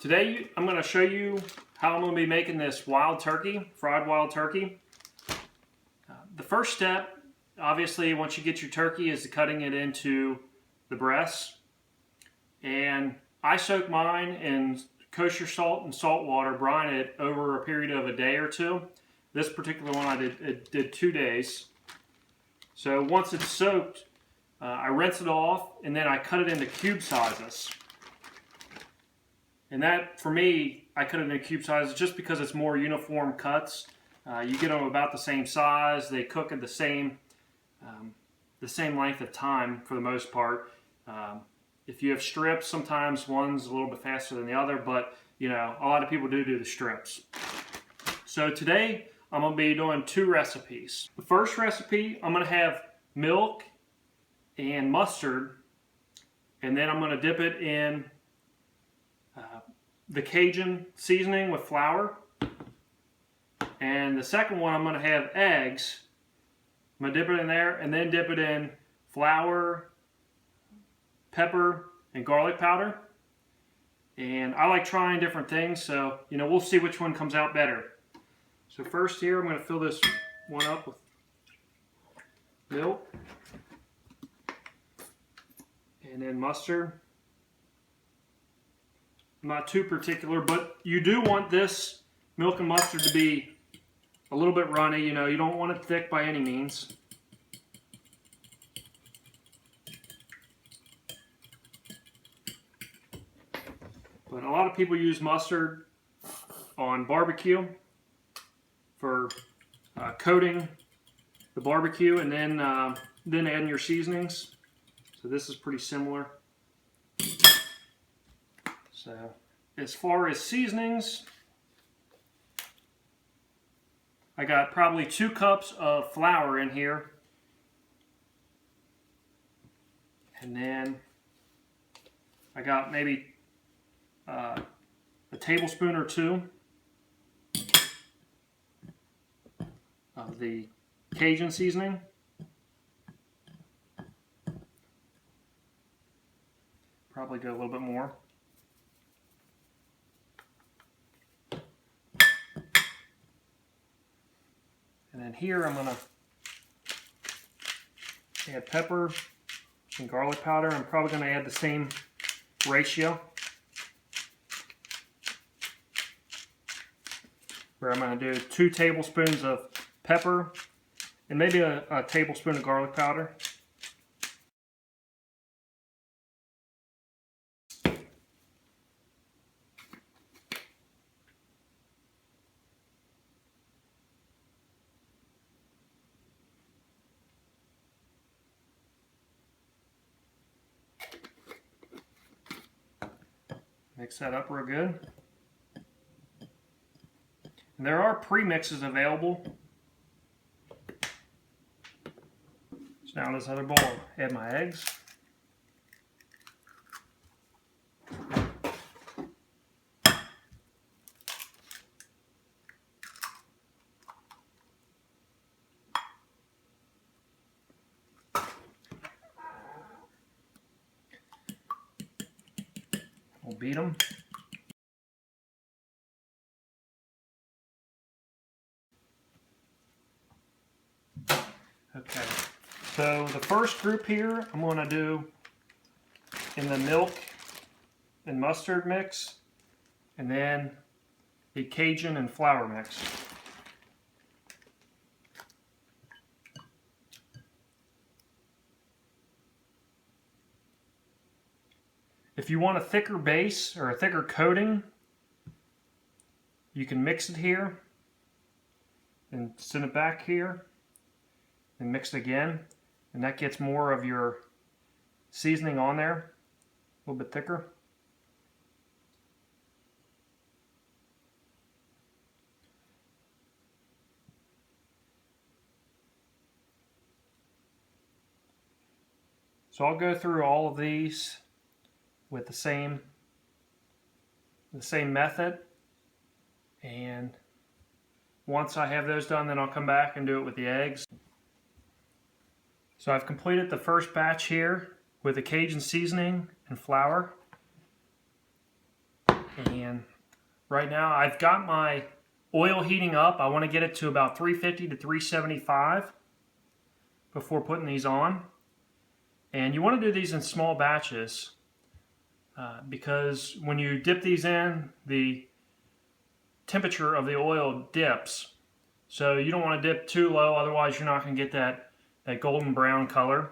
Today I'm going to show you how I'm going to be making this wild turkey, fried wild turkey. The first step, obviously, once you get your turkey, is cutting it into the breasts. And I soak mine in kosher salt and salt water, brine it over a period of a day or two. This particular one I did 2 days. So once it's soaked, I rinse it off and then I cut it into cube sizes. And that, for me, I cut it into cube sizes just because it's more uniform cuts. You get them about the same size. They cook at the same length of time for the most part. If you have strips, sometimes one's a little bit faster than the other, but you know, a lot of people do the strips. So today I'm going to be doing 2 recipes. The first recipe, I'm going to have milk and mustard, and then I'm going to dip it in the Cajun seasoning with flour. And the second one, I'm going to have eggs. I'm going to dip it in there and then dip it in flour, pepper, and garlic powder. And I like trying different things, so you know, we'll see which one comes out better. So first here, I'm going to fill this one up with milk and then mustard. I'm not too particular, but you do want this milk and mustard to be a little bit runny. You know, you don't want it thick by any means. But a lot of people use mustard on barbecue for coating the barbecue and then adding your seasonings. So this is pretty similar. So as far as seasonings, I got probably 2 cups of flour in here. And then I got maybe a tablespoon or 2 of the Cajun seasoning. Probably go a little bit more. And then here I'm going to add pepper and garlic powder. I'm probably going to add the same ratio, where I'm going to do 2 tablespoons of pepper and maybe a tablespoon of garlic powder. Mix that up real good. And there are pre-mixes available. So now in this other bowl, I'll add my eggs. We'll beat them. Okay, so the first group here I'm going to do in the milk and mustard mix, and then the Cajun and flour mix. If you want a thicker base or a thicker coating, you can mix it here and send it back here and mix it again, and that gets more of your seasoning on there, a little bit thicker. So I'll go through all of these with the same method, and once I have those done, then I'll come back and do it with the eggs. So I've completed the first batch here with the Cajun seasoning and flour. And right now I've got my oil heating up. I want to get it to about 350 to 375 before putting these on. And you want to do these in small batches because when you dip these in, the temperature of the oil dips. So you don't want to dip too low, otherwise you're not going to get that golden brown color.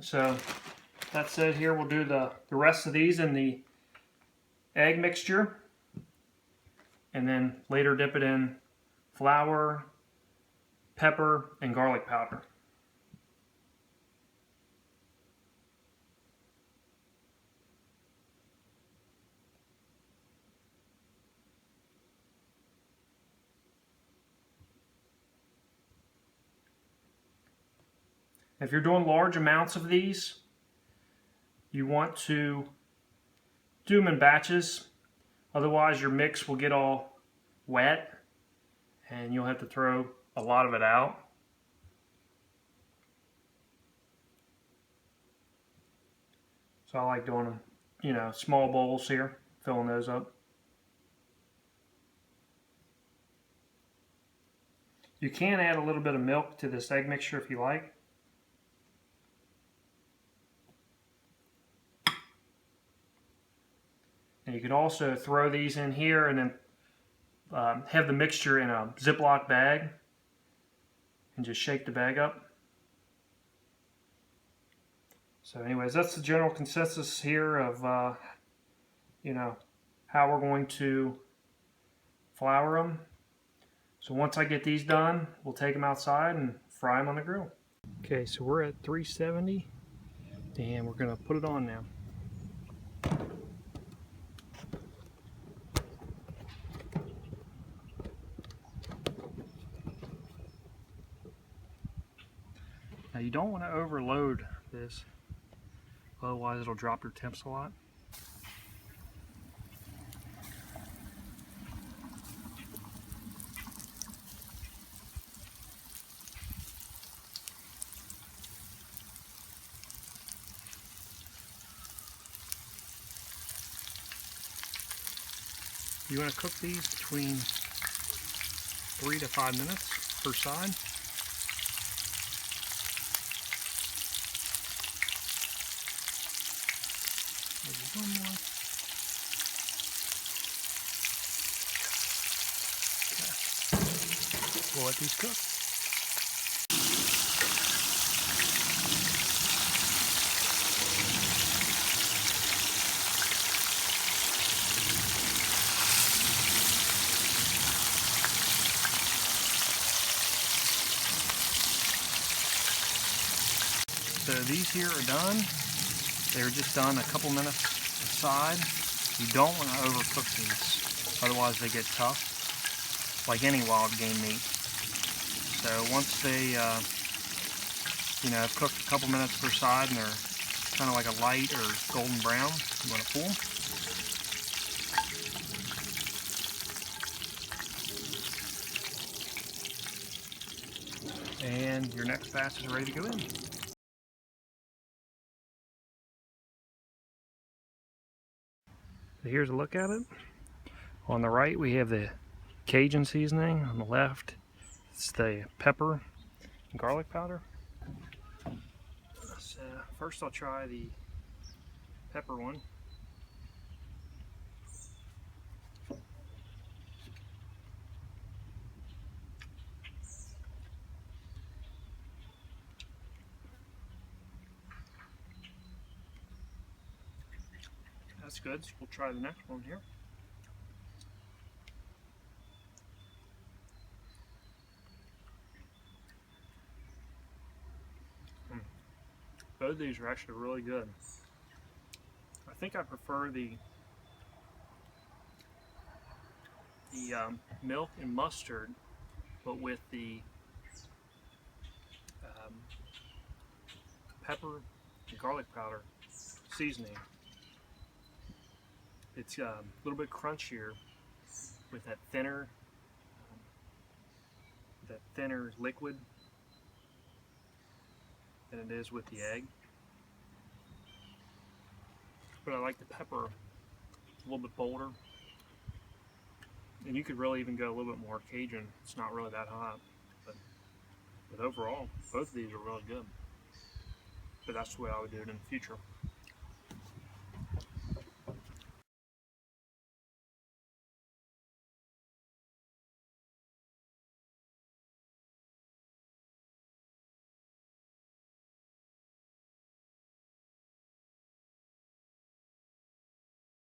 So that said, here we'll do the rest of these in the egg mixture, and then later dip it in flour, pepper, and garlic powder. If you're doing large amounts of these, you want to do them in batches, otherwise your mix will get all wet and you'll have to throw a lot of it out. So I like doing them, you know, small bowls here, filling those up. You can add a little bit of milk to this egg mixture if you like. And you could also throw these in here and then have the mixture in a Ziploc bag and just shake the bag up. So anyways, that's the general consensus here of you know, how we're going to flour them. So once I get these done, we'll take them outside and fry them on the grill. Okay, so we're at 370 and we're going to put it on now. Now you don't want to overload this, otherwise it'll drop your temps a lot. You want to cook these between 3 to 5 minutes per side. Maybe one more. Okay. We'll let these cook. So these here are done. They were just done a couple minutes aside. You don't want to overcook these, otherwise they get tough, like any wild game meat. So once they, you know, have cooked a couple minutes per side and they're kind of like a light or golden brown, you want to pull them. And your next batch is ready to go in. So here's a look at it. On the right we have the Cajun seasoning. On the left it's the pepper and garlic powder. So first I'll try the pepper one. That's good, so we'll try the next one here. Both of these are actually really good. I think I prefer the milk and mustard, but with the pepper and garlic powder seasoning. It's a little bit crunchier with that thinner liquid than it is with the egg. But I like the pepper It's a little bit bolder. And you could really even go a little bit more Cajun. It's not really that hot. But overall, both of these are really good. But that's the way I would do it in the future.